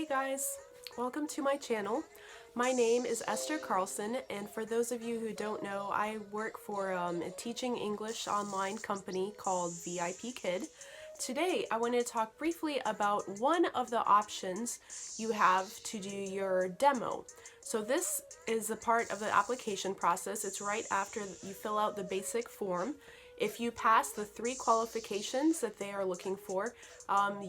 Hey guys, welcome to my channel. My name is Esther Carlson, and for those of you who don't know, I work for a teaching English online company called VIPKid. Today I want to talk briefly about one of the options you have to do your demo. So this is a part of the application process. It's right after you fill out the basic form. If you pass the 3 qualifications that they are looking for,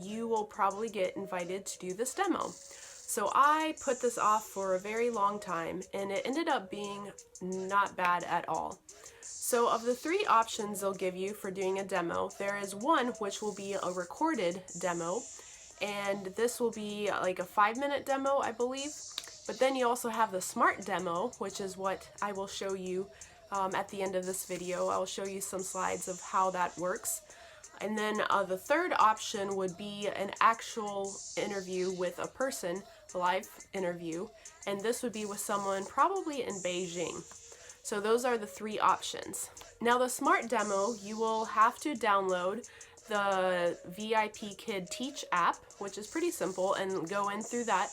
you will probably get invited to do this demo. So I put this off for a very long time, and it ended up being not bad at all. So of the 3 options they'll give you for doing a demo, there is one which will be a recorded demo, and this will be like a 5-minute demo, I believe. But then you also have the smart demo, which is what I will show you at the end of this video. I'll show you some slides of how that works. And then the third option would be an actual interview with a person, a live interview, and this would be with someone probably in Beijing. So those are the 3 options. Now the smart demo, you will have to download the VIPKid Teach app, which is pretty simple, and go in through that.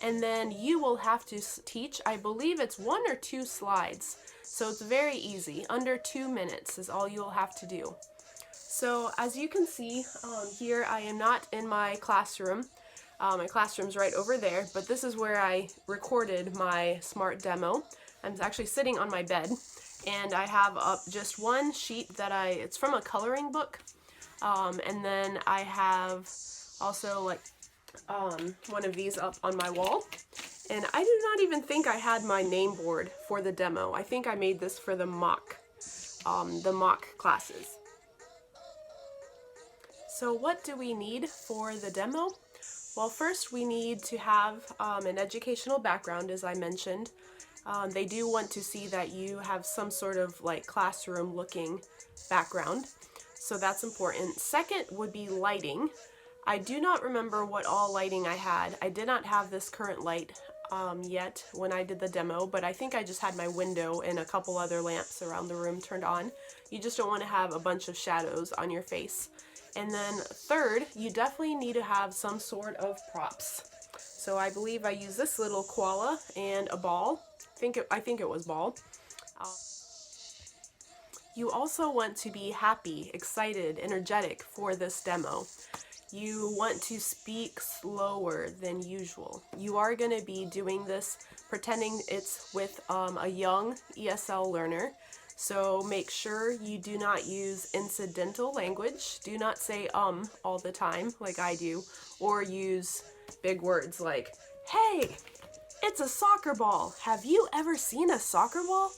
And then you will have to teach, I believe it's 1 or 2 slides. So it's very easy. Under 2 minutes is all you'll have to do. So as you can see here, I am not in my classroom. My classroom's right over there, but this is where I recorded my smart demo. I'm actually sitting on my bed, and I have up just one sheet that it's from a coloring book. And then I have also like one of these up on my wall. And I do not even think I had my name board for the demo. I think I made this for the mock classes. So what do we need for the demo? Well, first we need to have an educational background, as I mentioned. They do want to see that you have some sort of like classroom looking background. So that's important. Second would be lighting. I do not remember what all lighting I had. I did not have this current light yet when I did the demo, but I think I just had my window and a couple other lamps around the room turned on. You just don't want to have a bunch of shadows on your face. And then third, you definitely need to have some sort of props. So I believe I used this little koala and a ball. I think it was ball. You also want to be happy, excited, energetic for this demo. You want to speak slower than usual. You are going to be doing this pretending it's with a young ESL learner. So make sure you do not use incidental language. Do not say all the time like I do, or use big words like, hey, it's a soccer ball. Have you ever seen a soccer ball?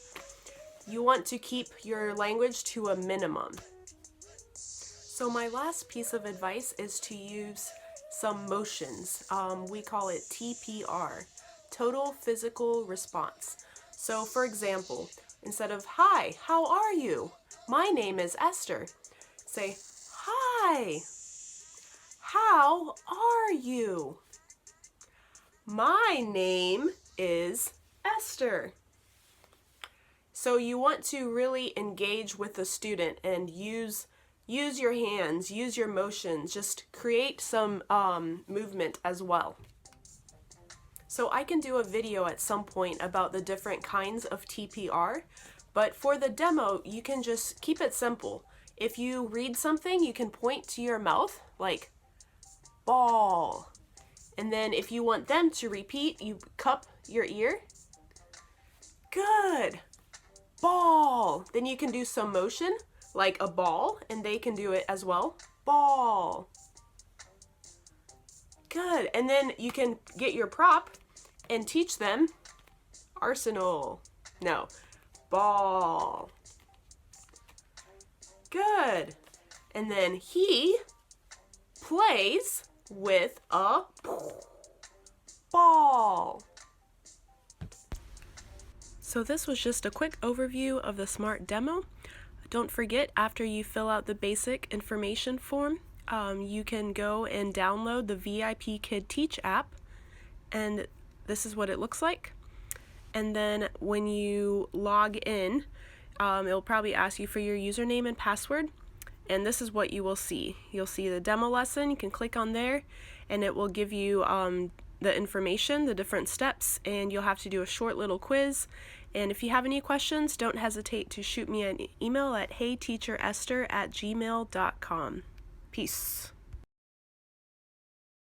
You want to keep your language to a minimum. So my last piece of advice is to use some motions. We call it TPR, Total Physical Response. So for example, instead of, hi, how are you? My name is Esther. Say, hi, how are you? My name is Esther. So you want to really engage with the student and use your hands, use your motions, just create some movement as well. So I can do a video at some point about the different kinds of TPR, but for the demo, you can just keep it simple. If you read something, you can point to your mouth, like ball. And then if you want them to repeat, you cup your ear. Good. Ball. Then you can do some motion, like a ball, and they can do it as well. Ball. Good. And then you can get your prop and teach them arsenal. No. Ball. Good. And then he plays with a ball. So this was just a quick overview of the smart demo. Don't forget, after you fill out the basic information form, you can go and download the VIPKid Teach app, and this is what it looks like. And then when you log in, it'll probably ask you for your username and password, and this is what you will see. You'll see the demo lesson. You can click on there, and it will give you the information, the different steps, and you'll have to do a short little quiz. And if you have any questions, don't hesitate to shoot me an email at heyteacheresther@gmail.com. Peace.